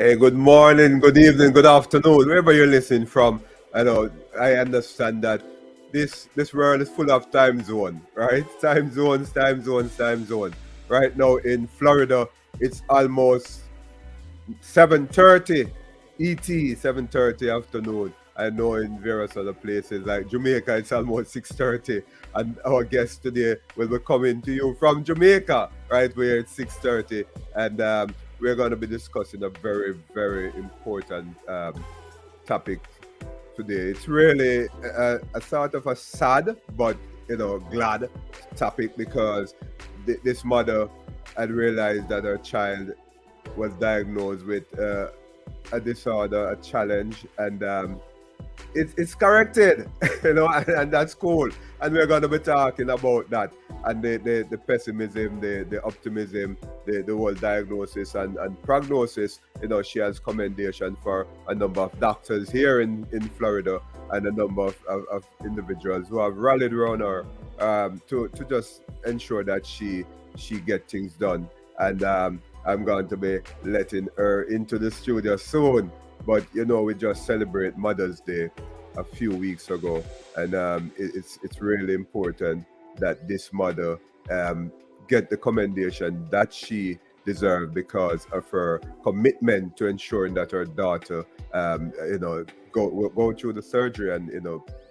Hey, good morning, good evening, good afternoon, wherever you're listening from. I know, I understand that this world is full of time zone, right? Time zones, time zones, time zone. Right now in Florida, it's almost 7:30 ET, 7:30 afternoon. I know in various other places like Jamaica, it's almost 6:30. And our guest today will be coming to you from Jamaica, right where it's 6:30. And we're going to be discussing a very, very important topic today. It's really a sort of a sad, but glad topic because this mother had realized that her child was diagnosed with a disorder, a challenge, and it's corrected, and that's cool. And we're going to be talking about that and the pessimism, the optimism, the whole diagnosis and prognosis. She has commendation for a number of doctors here in Florida and a number of individuals who have rallied around her to just ensure that she get things done. And I'm going to be letting her into the studio soon. But we just celebrate Mother's Day a few weeks ago, and it's really important that this mother get the commendation that she deserves because of her commitment to ensuring that her daughter, go through the surgery and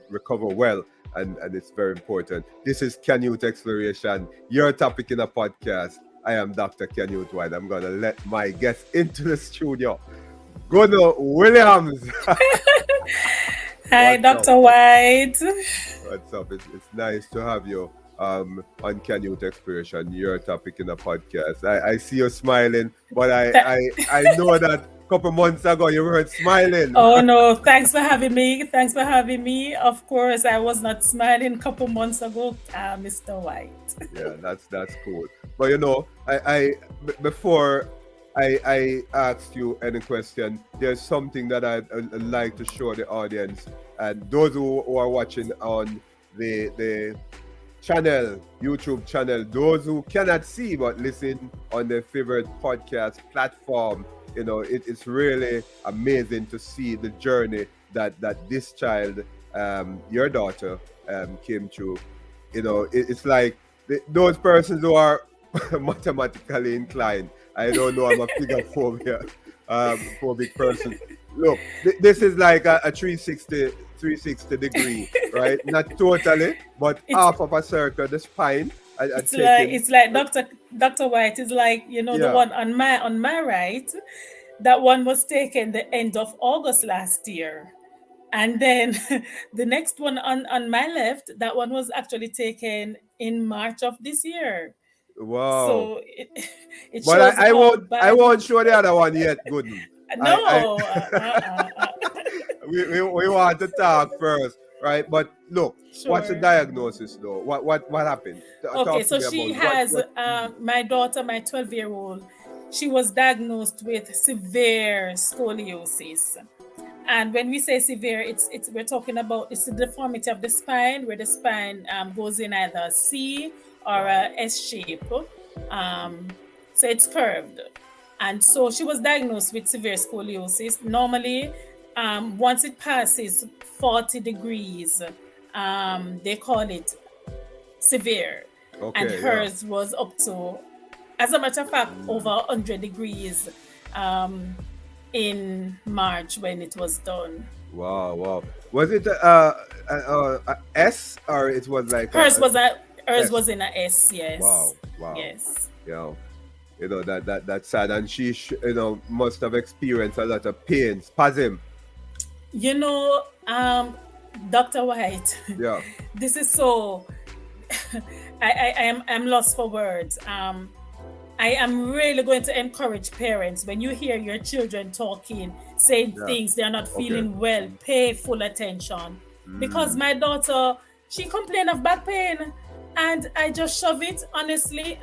recover well. And it's very important. This is Canute Exploration, your topic in a podcast. I am Dr. Canute White. I'm going to let my guest into the studio. Gooden Williams. Hi, Dr. White. What's up? It's nice to have you on Canute Exploration, your topic in a podcast. I see you smiling, but I know that a couple months ago you weren't smiling. Oh no, thanks for having me. Of course, I was not smiling a couple months ago, Mr. White. Yeah, that's cool. But before I asked you any question, there's something that I'd like to show the audience and those who are watching on the channel, YouTube channel, those who cannot see but listen on their favorite podcast platform. It's really amazing to see the journey that this child, your daughter, came through. It's like those persons who are mathematically inclined. I don't know, I'm a figure phobic person. Look, this is like a 360 degree, right? Not totally, but half of a circle, the spine. It's like Dr. White is like, the one on my right, that one was taken the end of August last year. And then the next one on my left, that one was actually taken in March of this year. Wow. So it shows. But I won't show the other one yet, Gooden. No. We want to talk first, right? But look, Sure. What's the diagnosis though? What happened? Okay, so she has my daughter, my 12-year-old. She was diagnosed with severe scoliosis. And when we say severe, we're talking about it's a deformity of the spine where the spine goes in either a C or a S shape. So it's curved. And so she was diagnosed with severe scoliosis. Normally, once it passes 40 degrees, they call it severe. Okay, and hers was up to, as a matter of fact, over 100 degrees in March when it was done. Wow. Was it a S or it was like hers was in a S, yes. Wow. Yes. That's sad, and she must have experienced a lot of pain, spasm. Dr. White. Yeah. This is so. I'm lost for words. I am really going to encourage parents when you hear your children talking, saying things they're not feeling well, pay full attention. Because my daughter, she complained of back pain, and I just shove it. Honestly,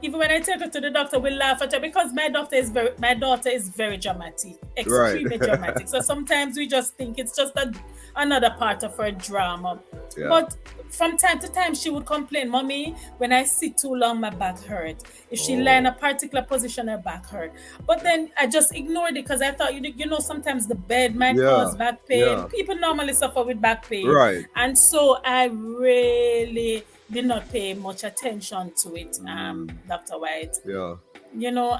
even when I take her to the doctor, we laugh at her because my daughter is very dramatic, Right. extremely dramatic. So sometimes we just think it's just another part of her drama. Yeah. But from time to time, she would complain, "Mommy, when I sit too long, my back hurt. If she lie in a particular position, her back hurt." But then I just ignored it because I thought, sometimes the bed might cause back pain. Yeah. People normally suffer with back pain. Right. And so I really did not pay much attention to it, Dr. White. Yeah.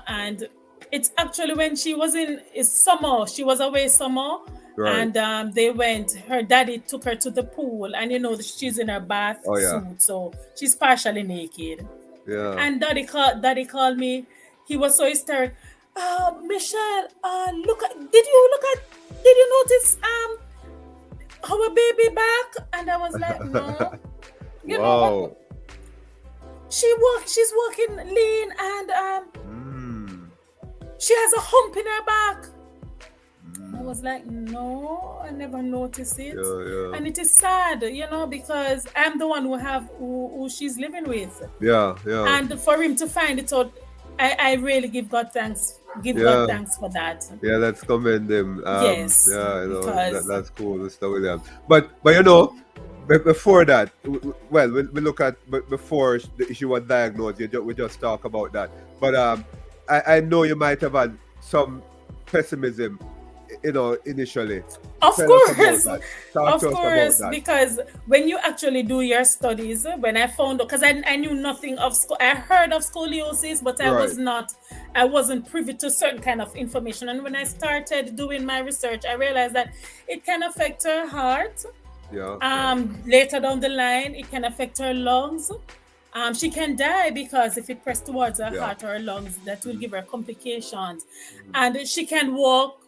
And it's actually when she was summer, she was away summer. Right. And they went, her daddy took her to the pool, and she's in her bath suit, so she's partially naked. Yeah. And daddy called me. He was so hysteric. Michelle, did you notice our baby back? And I was like, no. You know, she's walking lean, and she has a hump in her back. I was like, no, I never noticed it. Yeah. And it is sad, because I'm the one who she's living with. Yeah. And for him to find it out, I really give God thanks. God thanks for that. Yeah, let's commend him. Yes. Yeah, that's cool, Mr. Williams. But before that, we look at before she was diagnosed. We just talk about that. But I know you might have had some pessimism, initially. Of course, because when you actually do your studies, when I found out, because I knew nothing of I heard of scoliosis, but I wasn't privy to certain kind of information. And when I started doing my research, I realized that it can affect her heart. Later down the line, it can affect her lungs. She can die because if it pressed towards her heart or her lungs, that will give her complications. And she can walk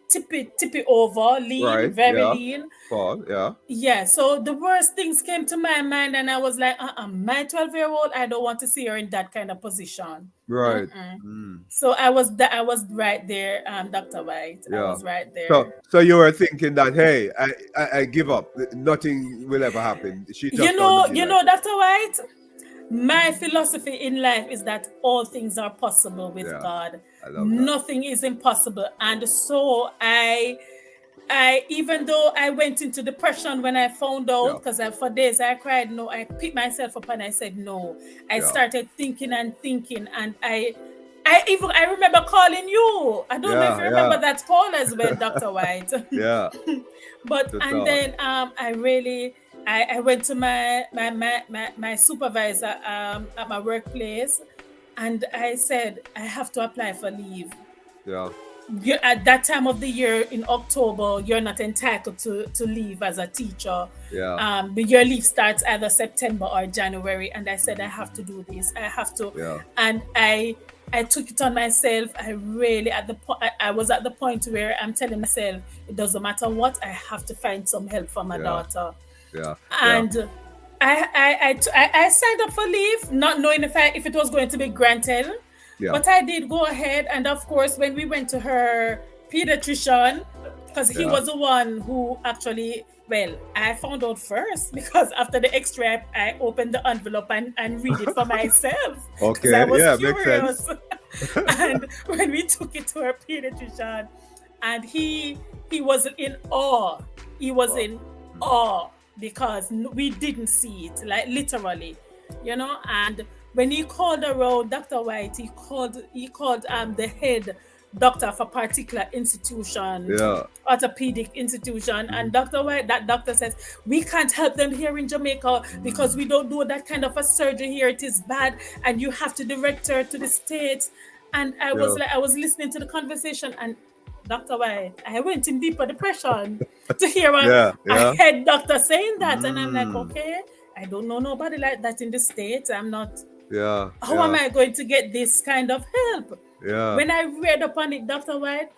tippy over, lean, very lean. Fall, yeah. So the worst things came to my mind, and I was like, my 12-year-old, I don't want to see her in that kind of position. Right. So I was right there, Dr. White. I was right there. So you were thinking that, hey, I give up. Nothing will ever happen. Dr. White, my philosophy in life is that all things are possible with God. Nothing is impossible. And so I even though I went into depression when I found out, because for days I cried, no, I picked myself up and I said no. I started thinking, and I remember calling you. I don't know if you remember that call as well, Dr. White. But then I went to my supervisor at my workplace, and I said, I have to apply for leave. At that time of the year in October, you're not entitled to leave as a teacher. Your leave starts either September or January. And I said, I have to do this. I have to. And I took it on myself. I was at the point where I'm telling myself, it doesn't matter what, I have to find some help for my daughter. And I signed up for leave, not knowing if it was going to be granted. But I did go ahead, and of course, when we went to her pediatrician, because he was the one who actually, I found out first, because after the x-ray, I opened the envelope and read it for myself. Okay, I was curious. Makes sense. And when we took it to her pediatrician, and he was in awe. He was in awe because we didn't see it, like literally, and when he called around Dr. White, he called the head doctor of a particular institution, orthopedic institution, and Dr. White, that doctor says, we can't help them here in Jamaica because we don't do that kind of a surgery here. It is bad, and you have to direct her to the States. And I was listening to the conversation, and Dr. White, I went in deeper depression to hear a head doctor saying that, and I'm like, okay, I don't know nobody like that in the States. I'm not. How am I going to get this kind of help? When I read upon it, Dr. White,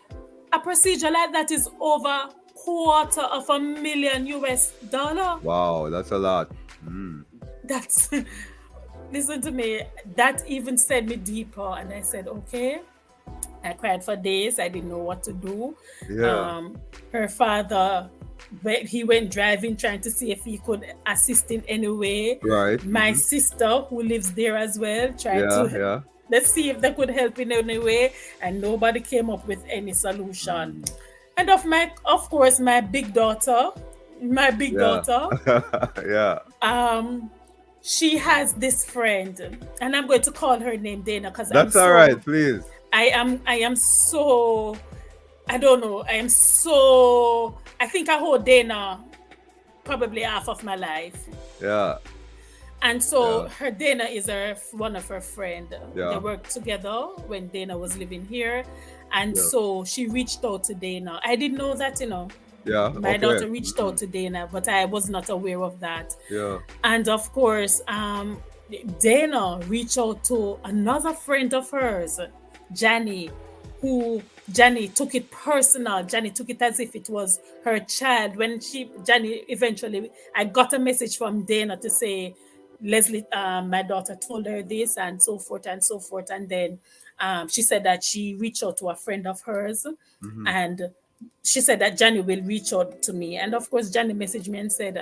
a procedure like that is over $250,000 US. Wow, that's a lot. That's, listen to me, that even sent me deeper, and I said, okay. I cried for days. I didn't know what to do. Her father he went driving, trying to see if he could assist in any way. Right. My sister, who lives there as well, tried Yeah, to yeah. let's see if they could help in any way, and nobody came up with any solution. And of course, my big daughter, Yeah. she has this friend, and I'm going to call her name Dana because That's all right, please. I am so, I don't know, I think I hold Dana probably half of my life. Yeah. And so her Dana is one of her friend. Yeah. They worked together when Dana was living here. And so she reached out to Dana. I didn't know that, Yeah. My daughter reached out to Dana, but I was not aware of that. Yeah. And of course, Dana reached out to another friend of hers, Janny, Janny took it personal. Janny took it as if it was her child. When Janny eventually, I got a message from Dana to say, Leslie, my daughter told her this and so forth and so forth. And then she said that she reached out to a friend of hers, and she said that Janny will reach out to me. And of course, Janny messaged me and said,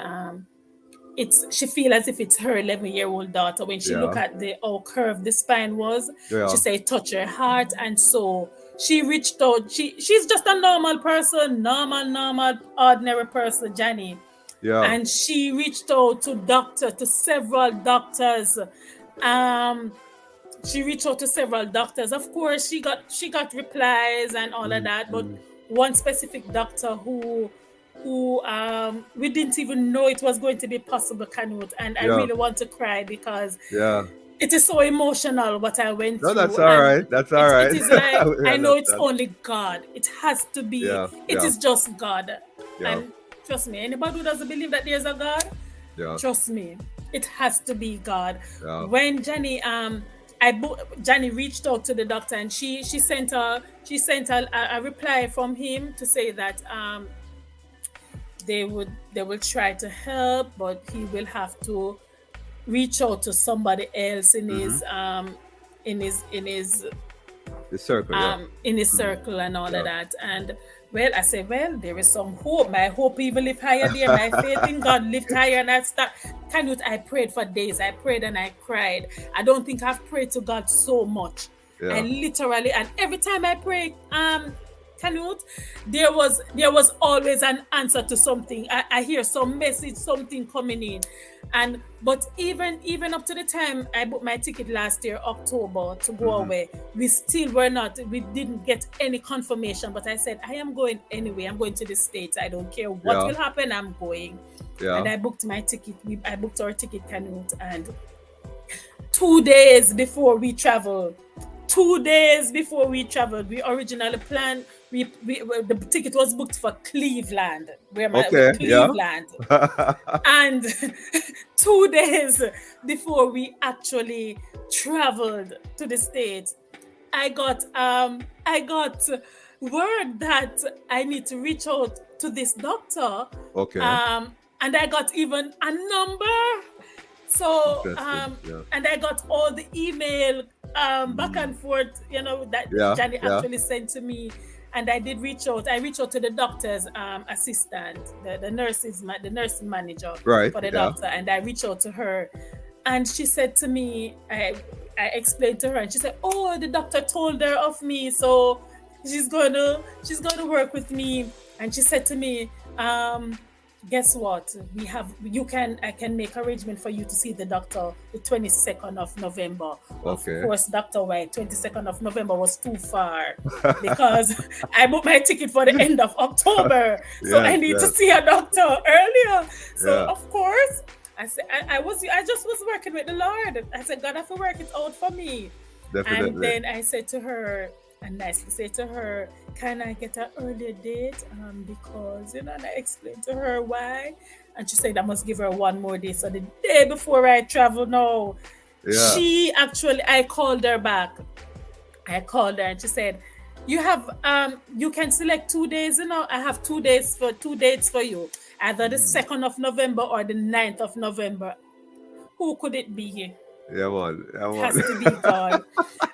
she feel as if it's her 11-year-old daughter. When she look at how curved the spine was, she said it touched her heart. And so she reached out. She's just a normal person, normal, ordinary person, Janny. Yeah. And she reached out to several doctors. She reached out to several doctors. Of course, she got replies and all of that. But one specific doctor who we didn't even know it was going to be possible, Canute. And I really want to cry because it is so emotional what I went through. No, that's all right. That's all right. It is like, I know it's only God. It has to be. It is just God. And trust me, anybody who doesn't believe that there's a God, trust me, it has to be God. When Janny Janny reached out to the doctor, and she sent a reply from him to say that they will try to help, but he will have to reach out to somebody else in his circle, in his circle and all of that. And well, I said, well, there is some hope. My hope even lift higher there. My faith in God lift higher. And I prayed for days. I prayed and I cried. I don't think I've prayed to God so much. I literally, and every time I pray, Canute, there was always an answer to something. I hear some message, something coming in. But even up to the time I booked my ticket last year, October, to go away, we didn't get any confirmation. But I said, I am going anyway. I'm going to the States. I don't care what will happen, I'm going. And I booked my ticket. I booked our ticket, Canute, and 2 days before we traveled, we originally planned. The ticket was booked for Cleveland, Cleveland. And 2 days before we actually traveled to the States, I got word that I need to reach out to this doctor. And I got even a number. So and I got all the email back and forth, that Janny actually sent to me. And I did reach out. I reached out to the doctor's assistant, the nursing manager for the doctor, and I reached out to her. And she said to me, I explained to her, and she said, "Oh, the doctor told her of me, so she's going to work with me." And she said to me, guess what? I can make arrangement for you to see the doctor the 22nd of November. Of course, Dr. White, 22nd of November was too far because I booked my ticket for the end of October. So I need to see a doctor earlier. So of course, I said, I just was working with the Lord. I said, God, have to work it out for me. Definitely. And then I said to her, and nicely say to her, can I get an earlier date? Because, and I explained to her why. And she said, I must give her one more day. So the day before I travel now, I called her back. I called her and she said, you can select 2 days, I have 2 days for 2 dates for you. Either the 2nd of November or the 9th of November. Who could it be? Yeah, man. Yeah, It man. has to be done.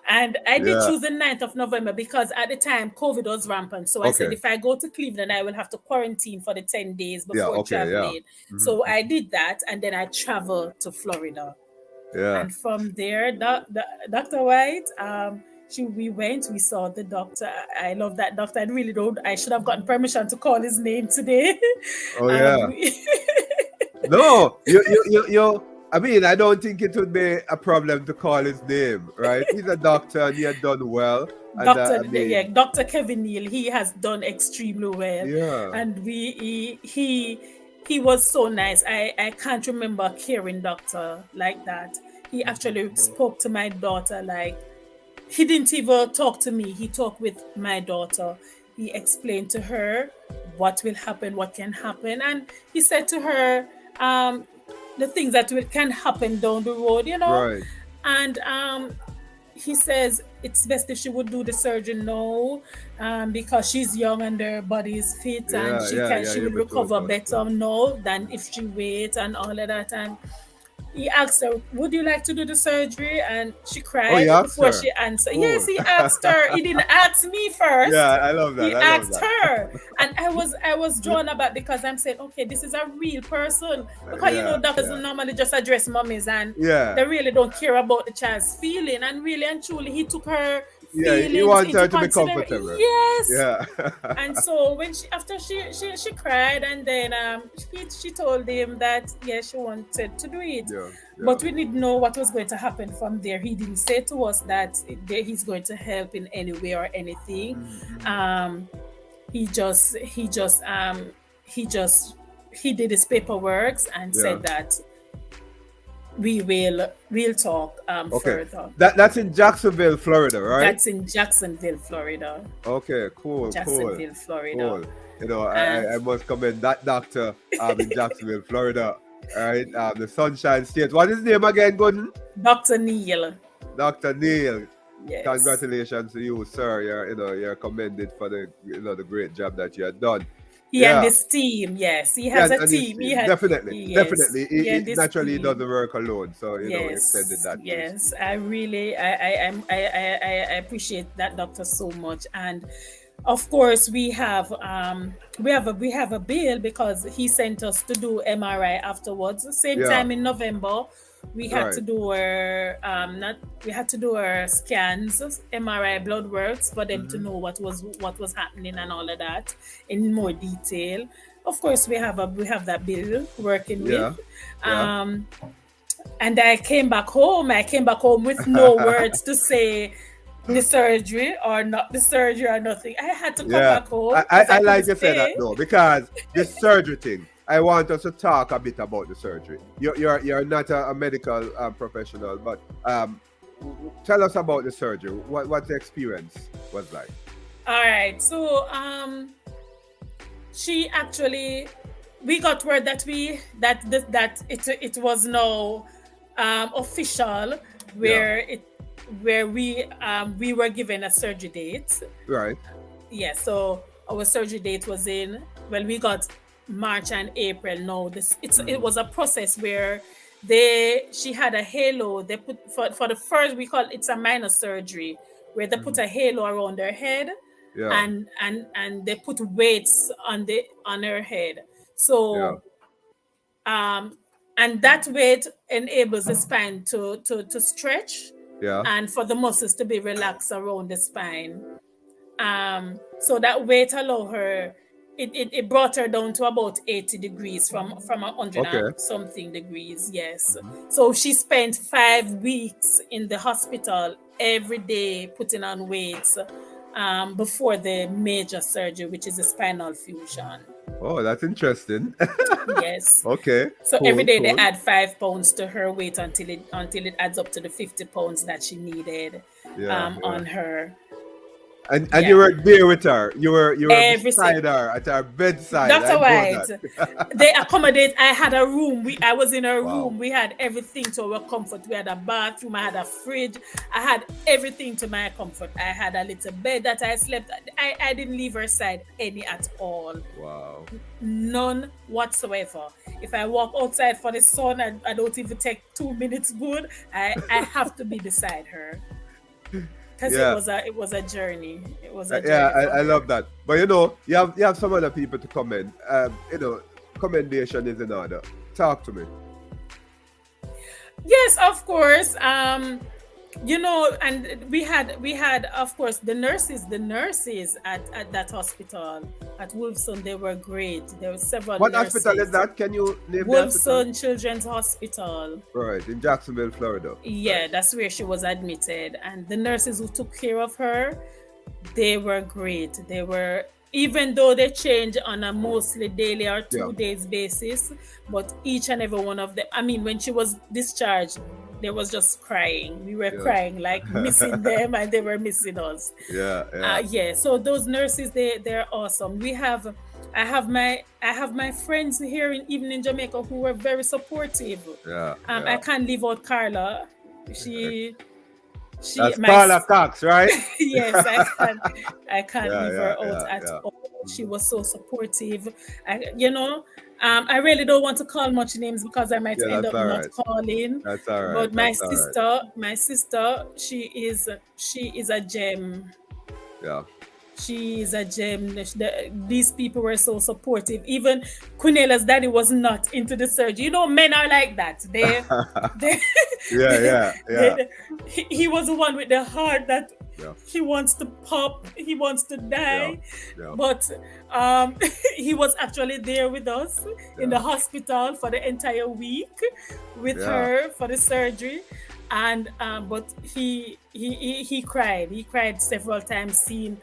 And I did Yeah. choose the 9th of November because at the time COVID was rampant. So I said, Okay. if I go to Cleveland, I will have to quarantine for the 10 days Yeah. before Okay. Yeah. traveling. So I did that. And then I traveled to Florida. Yeah. And from there, Dr. White, we saw the doctor. I love that doctor. I really don't. I should have gotten permission to call his name today. Oh yeah. No, you. I mean, I don't think it would be a problem to call his name, right? He's a doctor and he had done well. And Dr. Kevin Neal, he has done extremely well. Yeah. And he was so nice. I can't remember a caring doctor like that. He actually spoke to my daughter like he didn't even talk to me. He talked with my daughter. He explained to her what will happen, what can happen, and he said to her the things that can happen down the road, Right. And he says it's best if she would do the surgery now, because she's young and her body is fit, and she will recover better now than if she waits and all of that. And he asked her, would you like to do the surgery? And she cried before she answered. Oh. Yes, he asked her. He didn't ask me first. Yeah, I love that. He asked her. And I was drawn about because I'm saying, okay, this is a real person. Because doctors normally just address mummies and they really don't care about the child's feeling. And really and truly he took her feelings he wants her to be consideration. comfortable. Yes. Yeah. And so when after she cried, and then she told him that she wanted to do it. But we didn't know what was going to happen from there. He didn't say to us that he's going to help in any way or anything. He did his paperwork and said that we'll talk further. That's in Jacksonville, Florida, right? That's in Jacksonville, Florida. Okay, cool. Jacksonville, Florida. Cool. I must commend that doctor in Jacksonville, Florida. All right, the Sunshine State. What is his name again, Gooden? Dr. Neal. Dr. Neal. Yes. Congratulations to you, sir. You're commended for the the great job that you had done. He and his team, yes. He has a team. Definitely. He naturally doesn't work alone. So extended that. Yes, I really I appreciate that doctor so much. And of course we have a bill because he sent us to do MRI afterwards. Same time in November. We had to do our scans, MRI, blood works for them to know what was happening and all of that in more detail. Of course, we have that bill working with. And I came back home with no words to say the surgery or not the surgery or nothing. I had to come back home. I like you say that though, because the surgery thing. I want us to talk a bit about the surgery. You're not a medical professional, but tell us about the surgery. What the experience was like. All right. So we got word that it was now official where we were given a surgery date. Right. Yeah. So our surgery date was we got March and April. No, it was a process where she had a halo. They put for the first, we call it's a minor surgery where they put a halo around her head, and they put weights on her head. So and that weight enables the spine to stretch, and for the muscles to be relaxed around the spine. So that weight allow her. It brought her down to about 80 degrees from 100 and something degrees. Yes. So she spent 5 weeks in the hospital every day putting on weights before the major surgery, which is a spinal fusion. Oh, that's interesting. Yes. Okay. So every day they add 5 pounds to her weight until it adds up to the 50 pounds that she needed on her. And Yeah. you were there with her. You were Every beside her at her bedside. Dr. I know White, that. they accommodate. I had a room. I was in her Wow. room. We had everything to our comfort. We had a bathroom. I had a fridge. I had everything to my comfort. I had a little bed that I slept. I didn't leave her side any at all. Wow. None whatsoever. If I walk outside for the sun, I don't even take 2 minutes good. I have to be beside her. Because it was a journey. It was a journey. I love that. But you have some other people to comment. Commendation is in order. Talk to me. Yes, of course. And we had of course the nurses at that hospital at Wolfson. They were great. There were several. What nurses. hospital is that? Can you name Wolfson Children's Hospital. Right, in Jacksonville, Florida. Yeah, right. That's where she was admitted. And the nurses who took care of her, they were great. They were, even though they change on a mostly daily or 2 days basis, but each and every one of them, I mean, when she was discharged, they was just crying. We were crying, like missing them, and they were missing us. So those nurses, they're awesome. I have my friends here even in Jamaica who were very supportive. I can't leave out Carla. That's Carla Cox, right? Yes, I can't leave her out at all. She was so supportive. I really don't want to call much names because I might end up not calling. That's all right. But my sister, she is a gem. Yeah. She is a gem. These people were so supportive. Even Quinela's daddy was not into the surgery. Men are like that. He was the one with the heart that he wants to pop. He wants to die. But he was actually there with us in the hospital for the entire week with her for the surgery. And but he cried. He cried several times seeing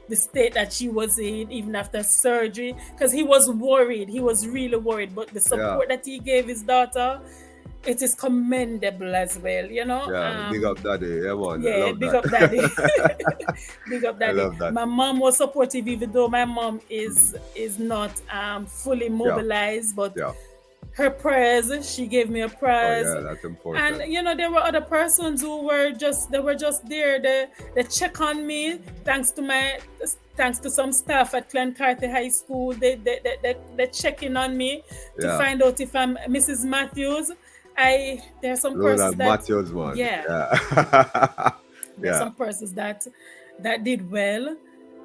the state that she was in, even after surgery, because he was worried. He was really worried. But the support that he gave his daughter, it is commendable as well. Big up daddy. Big up daddy. Big up daddy. I love that. My mom was supportive, even though my mom is not fully mobilized, but her prayers, she gave me a prize. That's important. And there were other persons who were just there. They check on me thanks to some staff at Clancarty High School. They check in on me to find out if I'm Mrs. Matthews. There's some persons that Matthews one. There's some persons that did well.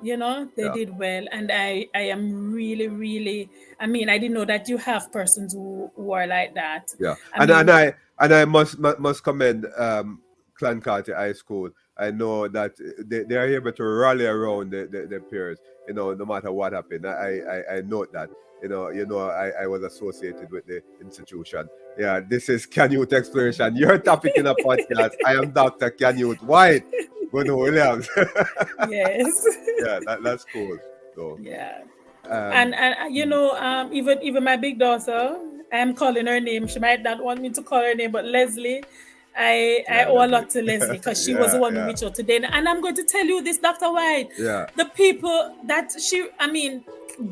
They did well, and I am really, really. I mean, I didn't know that you have persons who are like that. I must commend Clancarty High School. I know that they are able to rally around their peers. No matter what happened. I note that. I was associated with the institution. This is Canute Exploration. Your topic in a podcast. I am Dr. Canute White. Gooden Williams. Yes. That's cool. So, even my big daughter, I am calling her name. She might not want me to call her name, but Leslie, I owe a lot to Leslie because she was the one who reached out to Dana. And I'm going to tell you this, Dr. White. The people that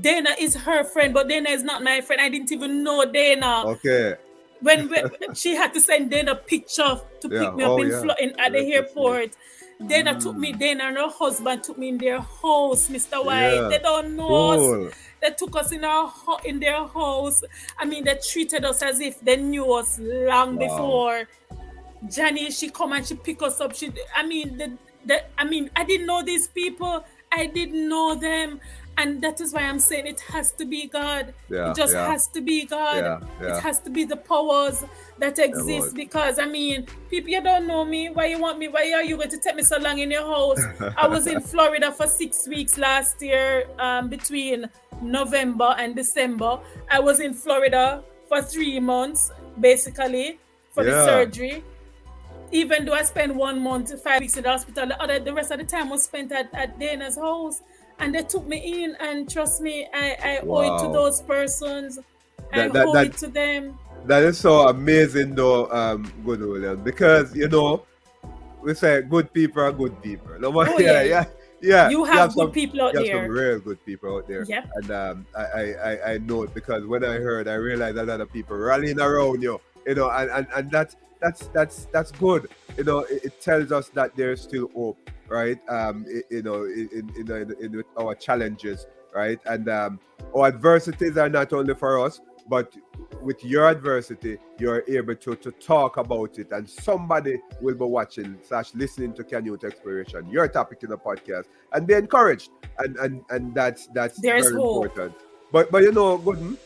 Dana is her friend, but Dana is not my friend. I didn't even know Dana. Okay. When she had to send Dana a picture to pick me up at the airport. Dana and her husband took me in their house, Mr. White. They don't know us. They took us in their house. I mean, they treated us as if they knew us long before. Jenny, she come and she pick us up. I didn't know these people. I didn't know them. And that is why I'm saying it has to be God. It just has to be God. It has to be the powers that exist because, people, you don't know me. Why you want me? Why are you going to take me so long in your house? I was in Florida for 6 weeks last year, between November and December. I was in Florida for 3 months, basically, for the surgery. Even though I spent 1 month, 5 weeks in the hospital, the rest of the time was spent at Dana's house. And they took me in, and trust me, I owe it to those persons. I owe it to them. That is so amazing, though, Gooden Williams, because we say good people are good people. No matter, Yeah, You have good people out you have some there. real good people out there. Yep. And I know it because when I heard, I realized a lot of people rallying around you, and that's good. It tells us that there's still hope, right? In our challenges, right? And our adversities are not only for us, but with your adversity, you're able to talk about it, and somebody will be watching / listening to Can Youth Exploration, your topic in the podcast, and be encouraged, and that's There's very hope. important. But Gooden,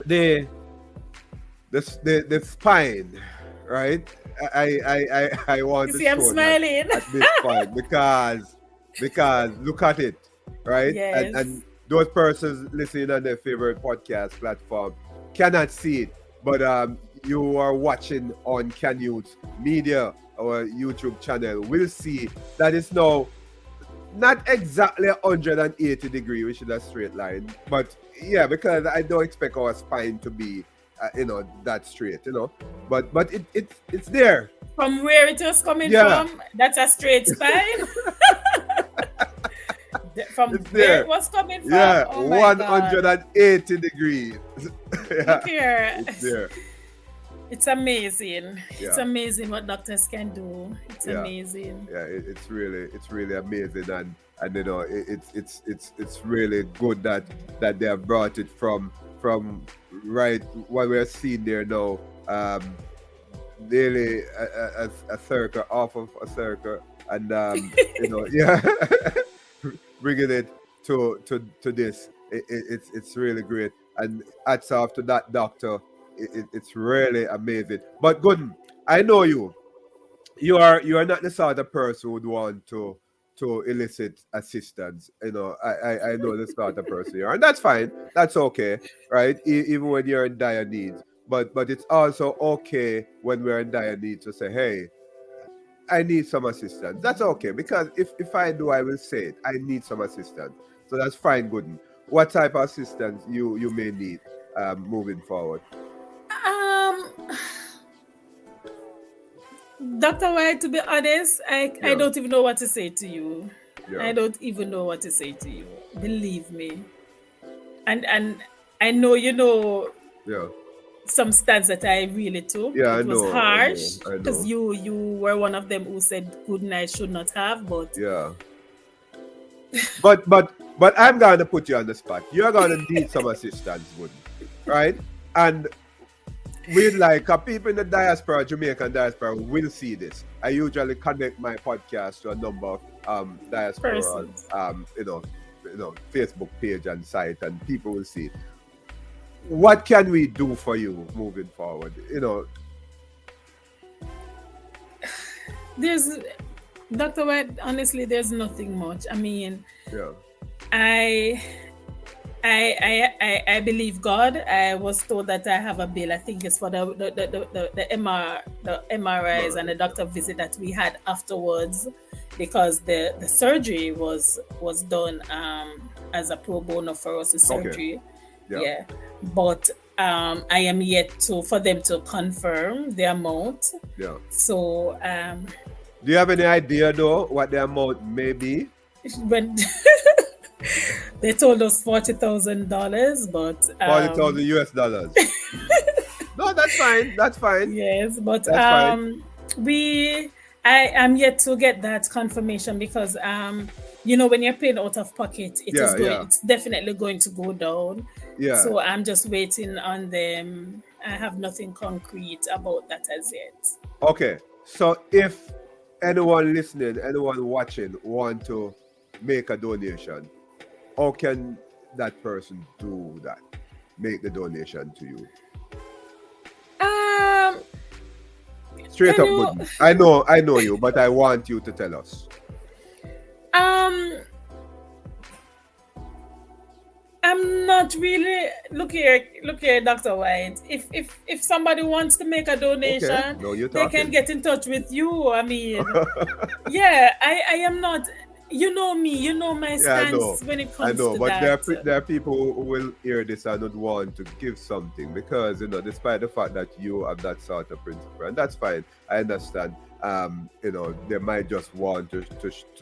the spine, right? I want You to see, I'm show smiling. that at this point because look at it, right? Yes. And those persons listening on their favorite podcast platform cannot see it, but you are watching on Can Youth Media, our YouTube channel, will see that it's now not exactly 180 degree, which is a straight line, but yeah, because I don't expect our spine to be that straight, but it's there. From where it was coming Yeah. from, that's a straight spine. From It's where there. it was coming from, Yeah, oh my God. 180 degrees. Yeah, Look here. it's there. It's amazing. It's Yeah. amazing what doctors can do. It's Yeah. amazing. Yeah, it's really amazing, and it's really good that they have brought it from right what we're seeing there now, nearly a circle, off of a circle, and yeah, bringing it to this. It's really great, and hats off to that doctor. It's really amazing. But Gooden, I know you. You are not the sort of person who would want to elicit assistance. I know the sort of person you are, and that's fine. That's okay, right? Even when you're in dire needs. But it's also okay when we're in dire need to say, hey, I need some assistance. That's okay, because if I do, I will say it. I need some assistance. So that's fine, Gooden. What type of assistance you may need moving forward? Dr. White, to be honest, I Yeah. don't even know what to say to you. Yeah. I don't even know what to say to you. Believe me. And I know Yeah. some stands that I really took. Yeah, It I was know, harsh I know. because you were one of them who said Gooden I should not have, but Yeah. But I'm gonna put you on the spot. You're gonna need some assistance, Gooden, right? And we'd like people in the diaspora, Jamaican diaspora, will see this. I usually connect my podcast to a number of diaspora, Persons. Facebook page and site, and people will see it. What can we do for you moving forward? There's Dr. White, honestly, there's nothing much. I mean, Yeah. I believe God. I was told that I have a bill. I think it's for the MRIs and the doctor visit that we had afterwards, because the surgery was done as a pro bono thoracic surgery. Yeah. But I am yet for them to confirm the amount. Yeah. So do you have any idea though what the amount may be? when they told us $40,000, but $40,000 US. No, that's fine. That's fine. Yes, but That's fine. I am yet to get that confirmation, because when you're paying out of pocket, it's definitely going to go down. Yeah. So I'm just waiting on them. I have nothing concrete about that as yet. Okay. So if anyone listening, anyone watching want to make a donation, how can that person do that? Make the donation to you? Straight up, Gooden. I know you, but I want you to tell us. I'm not really. Look here, Dr. White. If somebody wants to make a donation, Okay. No, you're they talking. can get in touch with you. I mean, yeah, I am not. You know me, you know my Yeah, stance when it I comes know, to but that. there are people who will hear this and would want to give something because despite the fact that you have that sort of principle, and that's fine. I understand. They might just want to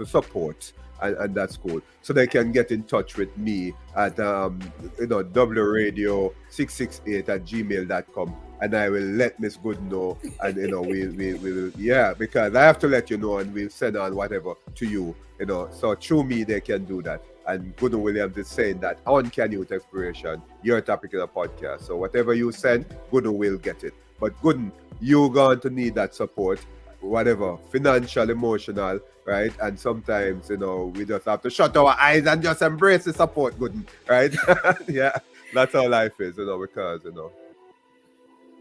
support, and that's cool. So they can get in touch with me at wradio668 at gmail.com, and I will let Miss Good know, and we will, yeah, because I have to let you know, and we'll send on whatever to you. So through me they can do that. And Gooden Williams is saying that on Can Youth Exploration, your topic in a podcast. So whatever you send, Gooden will get it. But Gooden, you're going to need that support, whatever, financial, emotional, right? And sometimes, we just have to shut our eyes and just embrace the support, Gooden, right? Yeah, that's how life is, because,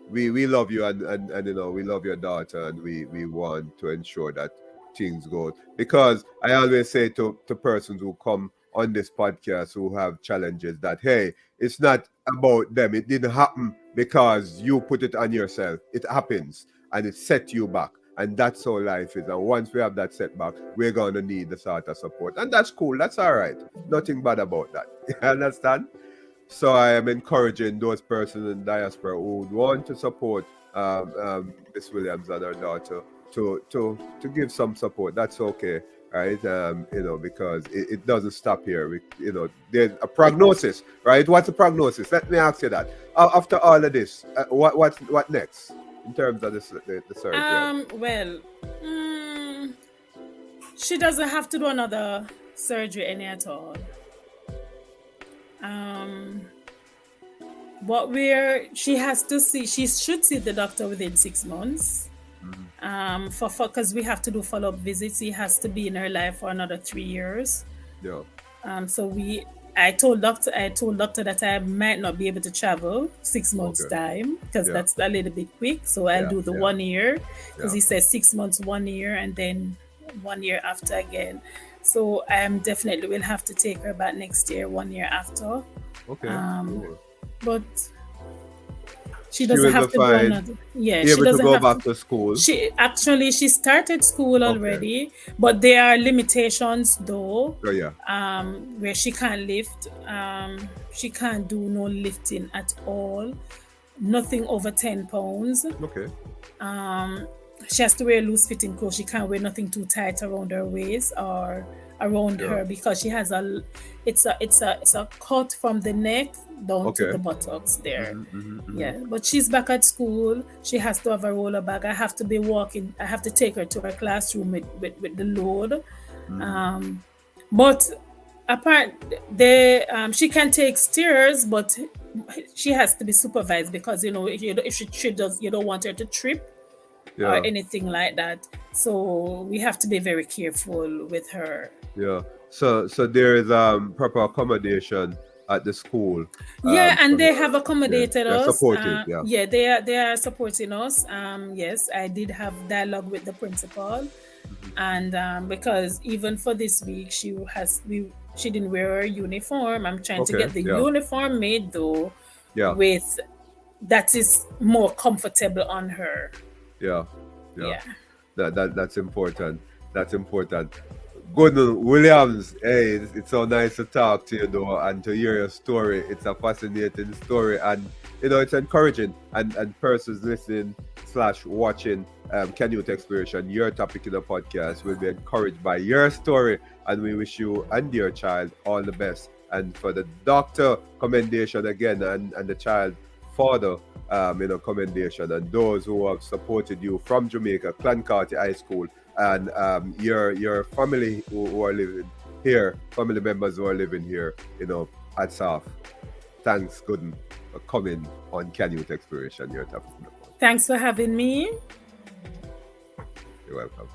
we love you, and we love your daughter, and we want to ensure that things go, because I always say to persons who come on this podcast who have challenges that, hey, it's not about them. It didn't happen because you put it on yourself. It happens, and it set you back, and that's how life is. And once we have that setback, we're going to need the sort of support, and that's cool. That's all right. Nothing bad about that. You understand? So I am encouraging those persons in diaspora who would want to support Miss Williams and her daughter to give some support. That's okay, right? Because it doesn't stop here. There's a prognosis, right? What's the prognosis? Let me ask you that. After all of this, what next in terms of the surgery? Well, she doesn't have to do another surgery any at all. She should see the doctor within 6 months. Because we have to do follow-up visits. He has to be in her life for another 3 years. Yeah. I told doctor that I might not be able to travel 6 months time, because that's a little bit quick. So I'll do the 1 year, because he says 6 months, 1 year, and then 1 year after again. So I definitely will have to take her back next year, 1 year after. Okay. Cool. But she doesn't have to do another. Yeah, she doesn't go have back to school. She started school already, but there are limitations though. Oh, yeah. Where she can't lift. She can't do no lifting at all. Nothing over 10 pounds. Okay. She has to wear loose fitting clothes. She can't wear nothing too tight around her waist or around her, because she has it's a cut from the neck down to the buttocks there. Yeah, but she's back at school. She has to have a roller bag. I have to be walking. I have to take her to her classroom with the load. But apart, she can take stairs, but she has to be supervised, because if she does, you don't want her to trip or anything like that. So we have to be very careful with her. Yeah. So there is proper accommodation at the school. And they have accommodated us. Supported, they are supporting us. Yes, I did have dialogue with the principal, and because even for this week, she didn't wear her uniform. I'm trying to get the uniform made though, with that is more comfortable on her. Yeah. That's important. That's important. Gooden Williams, hey, it's so nice to talk to you though, and to hear your story. It's a fascinating story, and it's encouraging, and persons listening / watching Can Youth Exploration, your topic in the podcast, will be encouraged by your story, and we wish you and your child all the best. And for the doctor commendation again, and the child father commendation, and those who have supported you from Jamaica, Clancarty High School, and your family who are living here, family members who are living here, at South. Thanks, Gooden, for coming on Can Youth Exploration, your topic. Thanks for having me. You're welcome.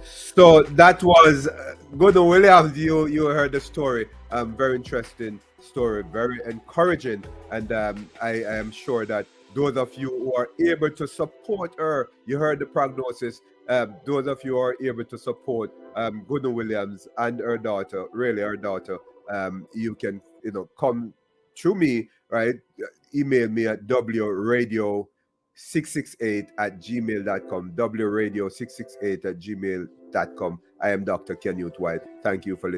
So that was Gooden Williams. You heard the story. Very interesting story, very encouraging, and I am sure that those of you who are able to support her, you heard the prognosis. Those of you who are able to support Gooden Williams and her daughter, you can come through me, right? Email me at wradio 668@gmail.com. wradio668@gmail.com. I am Dr. Kenute White. Thank you for listening.